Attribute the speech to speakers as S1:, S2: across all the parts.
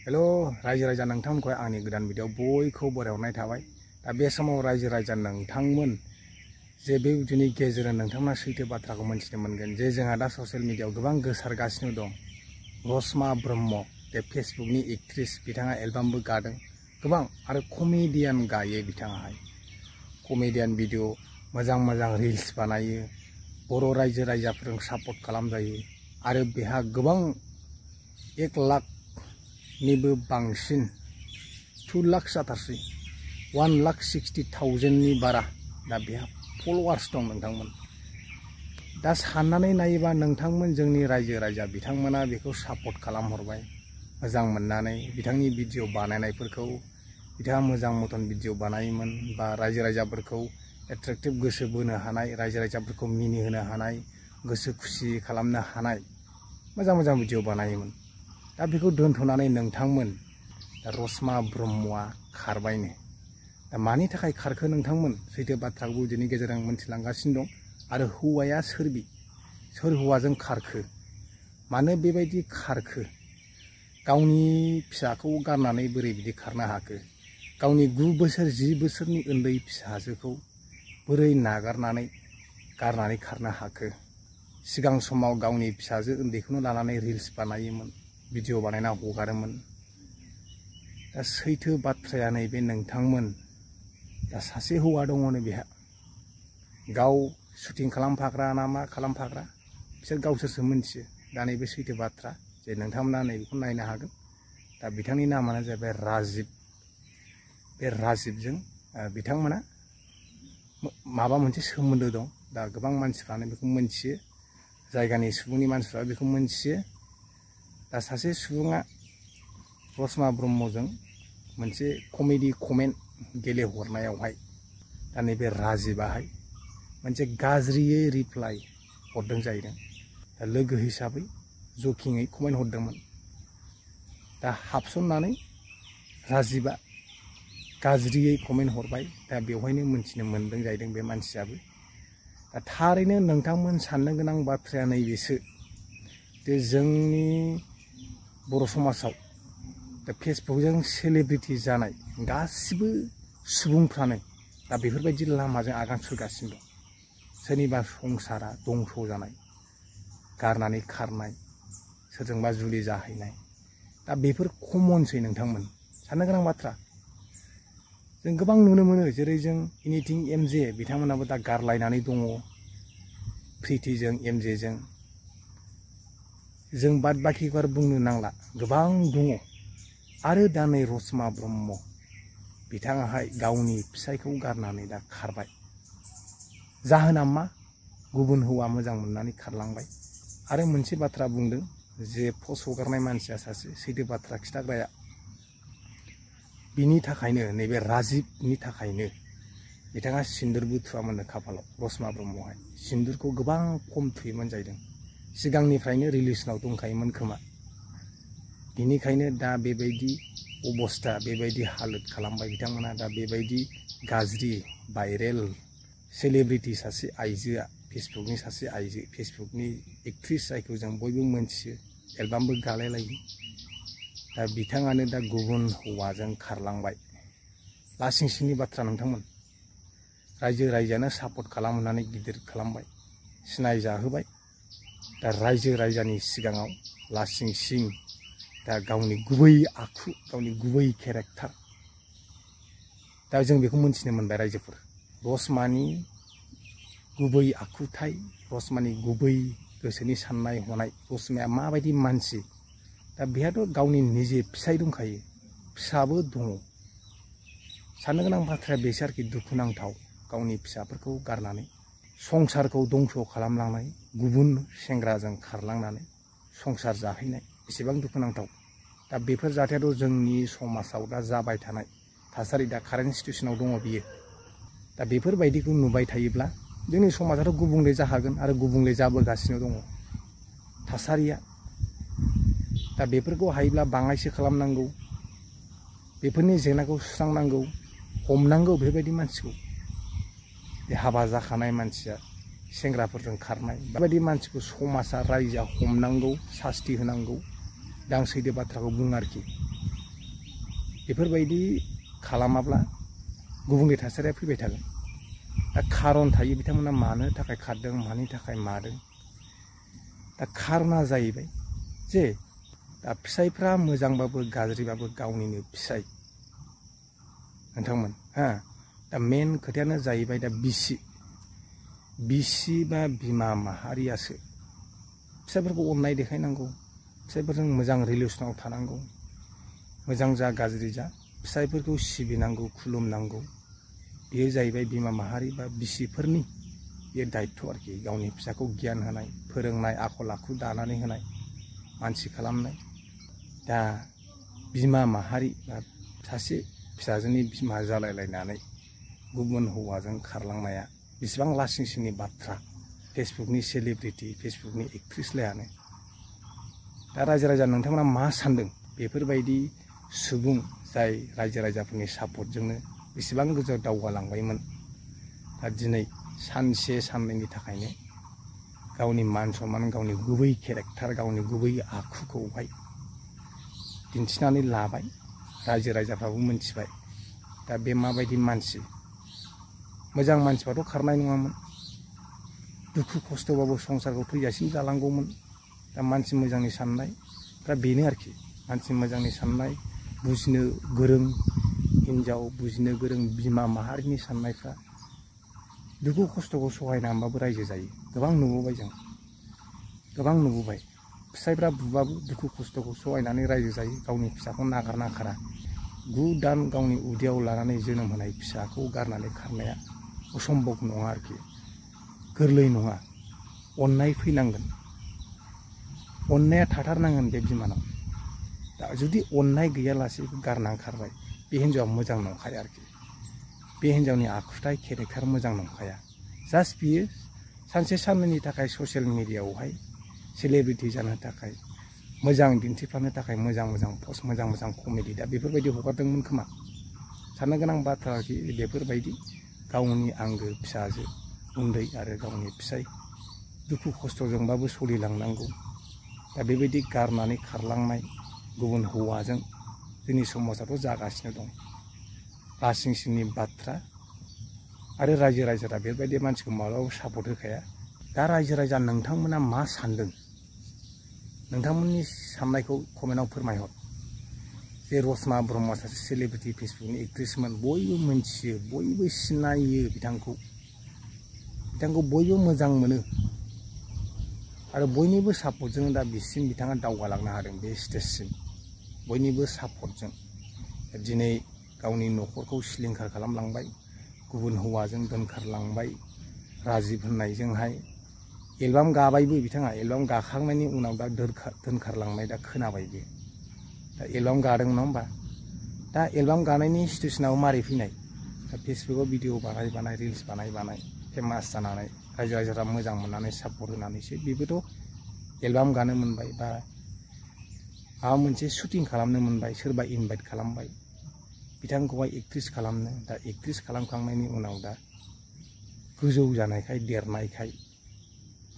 S1: Hello रायजो राजा नोंथांमोनखौ आंनि गोदान भिडिअ बयखौ बरायहरनाय थाबाय। दा बे समाव रायजो राजा नोंथांमोन जे बे भिडिअनि गेजेरजों नोंथांमोना सैथो बाथ्राखौ मोनथिनो मोनगोन जे जोंहा दा ससियेल मिडियाआव गोबां गोसारगासिनो दं। रसमा ब्रह्म बे फेसबुकनि एक्ट्रेस, बिथाङा एलबामबो गादों गोबां आरो कमेडियान गायो। बिथाङाहाय कमेडियान भिडिअ मोजां मोजां रिल्स बानायो, बर' रायजो राजाफोरजों सापर्ट खालामजायो आरो बेहा गोबां 1 लाखनिबो बांसिन 2 लाख जाथारसै 1,60,000नि बारा दा बेहा फलोवार्स दं। नोंथांमोन दा साननानै नायोबा नोंथांमोन जोंनि रायजो राजा बिथांमोना बेखौ सापर्ट खालामहरबाय मोजां मोननानै। बिथांनि भिडिअ बानायनायफोरखौ बिथाङा मोजां मतन भिडिअ बानायोमोन बा रायजो राजाफोरखौ एट्रेक्टिभ गोसो बोनो हानाय, रायजो राजाफोरखौ मिनिहोनो हानाय, गोसो खुसि खालामनो हानाय मोजां मोजां भिडिअ बानायोमोन। दा बेखौ दोनथ'नानै नोंथांमोन दा रसमा ब्रह्मआ खारबायनो। दा मानि थाखाय खारखो नोंथांमोन सैथो बाथ्राखौ दिनैनि गेजेरजों मोनथिलांगासिनो दं। आरो हौवाया सोर हौवाजों खारखो, मानो बेबायदि खारखो, गावनि फिसाखौ गारनानै बोरै बिदि खारनो हाखो, गावनि 9 बोसोर 10 बोसोरनि उन्दै फिसाजोखौ बोरै गारनानै खारनो हाखो। सिगां समाव गावनि फिसाजो उन्दैखौनो लानानै रिल्स बानायोमोन, भिडिअ बानायना हगारोमोन। दा सैथो बाथ्राया नैबे नोंथांमोन दा सासे हौवा दङनो बेहा, गाव शुटिं खालामफाग्रा ना मा खालामफाग्रा बिसोर गावसोरसो मोनथियो। दा नैबे सैथो बाथ्रा जे नोंथांमोना नैबेखौ नायनो हागोन। दा बिथांनि नामानो जाहैबाय राजिब। बे राजिबजों बिथांमोना माबा मोनसे सोमोन्दो दं। दा गोबां मानसिफ्रानो बेखौ मोनथियो, जायगानि सुबुंनि मानसिफ्रा बेखौ मोनथियो। दा सासे सुबुङा रसमा ब्रह्मजों मोनसे कमेडि कमेन्ट गेलेहरनायावहाय दा नैबे राजिबाहाय मोनसे गाज्रियै रिप्लाइ हरदों जाहैदों। दा लोगो हिसाबै जकिङै कमेन्ट हरदोंमोन। दा हाबसननानै राजिबा गाज्रियै कमेन्ट हरबाय। दा बेवहायनो मोनथिनो मोनदों जाहैदों बे मानसियाबो। दा थारैनो नोंथांमोन साननो गोनां बाथ्राया नैबेसो जे जोंनि बर' समाजाव दा फेसबुकजों सेलेब्रिटि जानाय गासिबो सुबुंफ्रानो दा बेफोरबायदि लामाजों आगान सुरगासिनो दं। सोरनिबा संसारा दंस' जानाय, गारनानै खारनाय, सोरजोंबा जुलि जाहैनाय, दा बेफोर कमनसै नोंथांमोन। साननो गोनां बाथ्रा जों गोबां नुनो मोनो। जेरै जों एनिथिं एमजे बिथांमोनाबो दा गारलायनानै दङ प्रितिजों एमजेजों। जों बाद बाखिखौ आरो बुंनो नांला, गोबां दङ। आरो दा नै रसमा ब्रह्म बिथाङाहाय गावनि फिसायखौ गारनानै दा खारबाय। जाहोना मा? गुबुन हौवा मोजां मोननानै खारलांबाय। आरो मोनसे बाथ्रा बुंदों जे पस्ट हगारनाय मानसिया सासे सैथो बाथ्रा खिथाग्राया, बिनि थाखायनो नैबे राजिबनि थाखायनो बिथाङा सिन्दुरबो थुआमोननो खाफालाव। रसमा ब्रह्महाय सिन्दुरखौ गोबां खम थुयोमोन जाहैदों, सिगांनिफ्रायनो रिलेसनाव दंखायोमोन खोमा। बिनिखायनो दा बेबायदि अबस्था, बेबायदि हालोद खालामबाय बिथांमोना। दा बेबायदि गाज्रि भाइरेल सेलेब्रिटि सासे आइजोआ, फेसबुकनि सासे आइजो, फेसबुकनि एक्ट्रेस जायखौ जों बयबो मोनथियो, एलबामबो गालायलायो। दा बिथाङानो दा गुबुन हौवाजों खारलांबाय। लासिंसिंनि बाथ्रा नोंथांमोन। रायजो राजायानो सापर्ट खालामनानै गिदिर खालामबाय, सिनायजाहोबाय। दा रायजो राजानि सिगाङाव लासिंसिं दा गावनि गुबै आखु, गावनि गुबै केरेक्टार दा जों बेखौ मोनथिनो मोनबाय रायजोफोर। रसमानि गुबै आखुथाय, रसमानि गुबै गोसोनि साननाय हनाय, रसमाया माबायदि मानसि। दा बेहाथ' गावनि निजे फिसाय दंखायो, फिसाबो दङ। साननो गोनां बाथ्राया बेसो आरोखि, दुखुनांथाव। गावनि फिसाफोरखौ गारनानै संसारखौ दंस' खालामलांनाय, गुबुन सेंग्राजों खारलांनानै संसार जाहैनाय, बेसेबां दुखुनांथाव। दा बेफोर जाथायाथ' जोंनि समाजाव दा जाबाय थानाय थासारि, दा कारेन्ट सिटुवेसनाव दङ बियो। दा बेफोरबायदिखौ नुबाय थायोब्ला जोंनि समाजाथ' गुबुंले जाखागोन आरो गुबुंले जाबोगासिनो दङ थासारिया। दा बेफोरखौ हायोब्ला बाङायसो खालामनांगौ, बेफोरनि जेंनाखौ सुस्रांनांगौ, हमनांगौ बेफोरबायदि मानसिखौ। बे हाबा जाखानाय मानसिया सेंग्राफोरजों खारनाय, बेबायदि मानसिखौ समाजा, रायजोआ हमनांगौ, सास्ति होनांगौ। दा आं सैथो बाथ्राखौ बुङो आरोखि। बेफोरबायदि खालामाब्ला गुबुंले थासारिया फैबाय थागोन। दा खारन थायो बिथांमोना मानो थाखाय खारदों, मानि थाखाय मादों। दा खारना जाहैबाय जे दा फिसाइफ्रा मोजांबाबो गाज्रिबाबो गावनिनो फिसाइ नोंथांमोन हा। दा मेन खोथायानो जाहैबाय दा बिसि बा बिमा माहारियासो फिसाइफोरखौ अननाय देखायनांगौ, फिसाइफोरजों मोजां रिलेसनाव थानांगौ, मोजां जा गाज्रि जा फिसाइफोरखौ सिबिनांगौ, खुलुमनांगौ। बेयो जाहैबाय बिमा माहारि बा बिसिफोरनि बे दायित्व आरोखि। गावनि फिसाखौ गियान होनाय, फोरोंनाय, आखल आखु दानानै होनाय, मानसि खालामनाय। दा बिमा माहारि बा सासे फिसाजोनि बिमा जालायलायनानै गुबुन हौवाजों खारलांनाया बेसेबां लासिं सिंनि बाथ्रा। फेसबुकनि सेलिब्रिटि, फेसबुकनि एक्ट्रिस लायानो। दा रायजो राजा नोंथांमोना मा सान्दों? बेफोरबायदि सुबुं जाय रायजो राजाफोरनि सापर्टजोंनो बेसेबां गोजौआव दावगालांबायमोन, दा दिनै सानसे साननैनि थाखायनो गावनि मान सन्मान, गावनि गुबै केरेक्टार, गावनि गुबै आखुखौहाय दिन्थिनानै लाबाय। रायजो राजाफ्राबो मोनथिबाय दा बे माबायदि मानसि। मोजां मानसिबाथ' खारनाय नङामोन, दुखु खस्थ'बाबो संसारखौ थैजासिम जालांगौमोन। दा मानसि मोजांनि साननायफ्रा बेनो आरोखि। मानसि मोजांनि साननाय, बुजिनो गोरों हिन्जाव, बुजिनो गोरों बिमा माहारिनि साननायफ्रा दुखु खस्थ'खौ सहायनानैबाबो रायजो जायो। गोबां नुबोबाय जों, गोबां नुबोबाय। फिसाइफ्रा बुबाबो दुखु खस्थ'खौ सहायनानै रायजो जायो, गावनि फिसाखौ नागारना खारा। 9 दान गावनि उदैयाव लानानै जोनोम होनाय फिसाखौ गारनानै खारनाया असम्भब नङा आरोखि, गोरलै नङा। अननाय फैनांगोन, अननाया थाथारनांगोन बे बिमानाव। दा जुदि अननाय गैयालासे गारनानै खारबाय, बे हिन्जावा मोजां नंखाया आरोखि। बे हिन्जावनि आखुथाय केरेक्टार मोजां नंखाया। जास्ट बियो सानसे साननैनि थाखाय ससियेल मिडियाआवहाय सेलिब्रिटि जानो थाखाय, मोजां दिन्थिफ्लानो थाखाय मोजां मोजां पस्ट, मोजां मोजां कमेडि दा बेफोरबायदि हगारदोंमोन खोमा। साननो गोनां बाथ्रा आरोखि बेफोरबायदि गावनि आंगो फिसाजो उन्दै आरो गावनि फिसाइ दुखु खस्थ'जोंबाबो सोलिलांनांगौ। दा बेबायदि गारनानै खारलांनाय गुबुन हौवाजों जोंनि समाजाथ' जागासिनो दं। लासिं सिंनि बाथ्रा। आरो रायजो राजाफ्रा बेबायदि मानसिखौ माब्लाबाबो सापर्ट होखाया। दा रायजो राजा नोंथांमोना मा सान्दों? नोंथांमोननि साननायखौ कमेन्टआव फोरमायहर। जे रसना ब्रह्मआ सासे सेलिब्रिटि, फेसबुकनि एक्ट्रिसमोन, बयबो मोनथियो, बयबो सिनायो बिथांखौ बयबो मोजां मोनो। आरो बयनिबो सापर्टजों दा बिसिम बिथाङा दावगालांनो हादों, बे स्टेजसिम बयनिबो सापर्टजों। दिनै गावनि न'खरखौ सिलिंखार खालामलांबाय, गुबुन हौवाजों दोनखारलांबाय। राजिब होननायजोंहाय एलबाम गाबायबो बिथाङा। एलबाम गाखांनायनि उनाव दा दोनखारलांनाय दा खोनाबायबो। दा एलबाम गादों नङा होमबा? दा एलबाम गानायनि सिटुवेसनाव मारै फैनाय? दा फेसबुकाव भिडिअ बानाय रिल्स बानाय फेमास जानानै रायजो राजाफ्रा मोजां मोननानै सापर्ट होनानैसो बेबोथ' एलबाम गानो मोनबाय, बा माबा मोनसे शुटिं खालामनो मोनबाय। सोरबा इनभाइट खालामबाय बिथांखौहाय एक्ट्रिस खालामनो। दा एक्ट्रिस खालामखांनायनि उनाव दा गोजौ जानायखाय, देरनायखाय,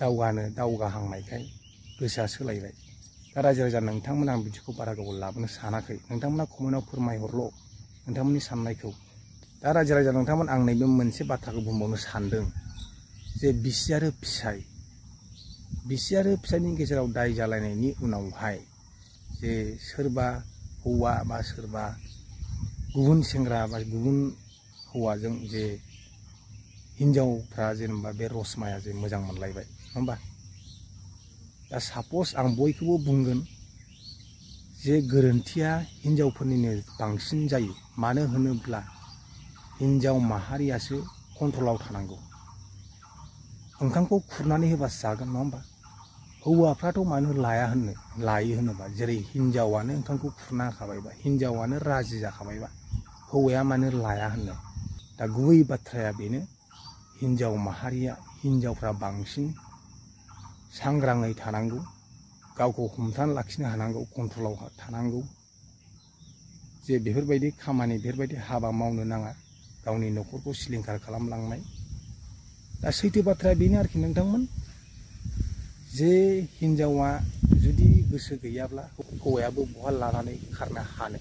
S1: दावगाहांनायखाय गोसोआ सोलायबाय। दा रायजो राजा नोंथांमोना आं बिदिखौ बारा गोबाव लाबोनो सानाखै। नोंथांमोना कमेन्टआव फोरमायहरल' नोंथांमोननि साननायखौ। दा रायजो राजा नोंथांमोन, आं नैबे मोनसे बाथ्राखौ बुंबावनो सानदों जे बिसि आरो फिसाइनि गेजेराव दाय जालायनायनि उनावहाय जे सोरबा हौवा बा सोरबा गुबुन सेंग्रा बा गुबुन हौवाजों जे हिन्जावफ्रा जेनेबा बे रसमाया जे मोजां मोनलायबाय नङा होमबा? दा साप'ज आं बयखौबो बुंगोन जे गोरोन्थिया हिन्जावफोरनिनो बांसिन जायो। मानो होनोब्ला हिन्जाव माहारियासो कन्ट्रलाव थानांगौ। ओंखामखौ खुरनानै होबासो जागोन नङा होमबा? हौवाफ्राथ' मानो लायो होनोबा, जेरै हिन्जावानो ओंखामखौ खुरना होखाबायबा, हिन्जावानो राजि जाखाबायबा, हौवाया मानो लाया होननो? दा गुबै बाथ्राया बेनो, हिन्जावफ्रा बांसिन सांग्राङै थानांगौ, गावखौ हमथाना लाखिनो हानांगौ, कन्ट्रलाव थानांगौ। जे बेफोरबायदि खामानि, बेफोरबायदि हाबा मावनो नाङा, गावनि न'खरखौ सिलिंखार खालामलांनाय। दा सैथो बाथ्राया बेनो आरोखि नोंथांमोन, जे हिन्जावा जुदि गोसो गैयाब्ला हौवायाबो बहा लानानै खारनो हानो।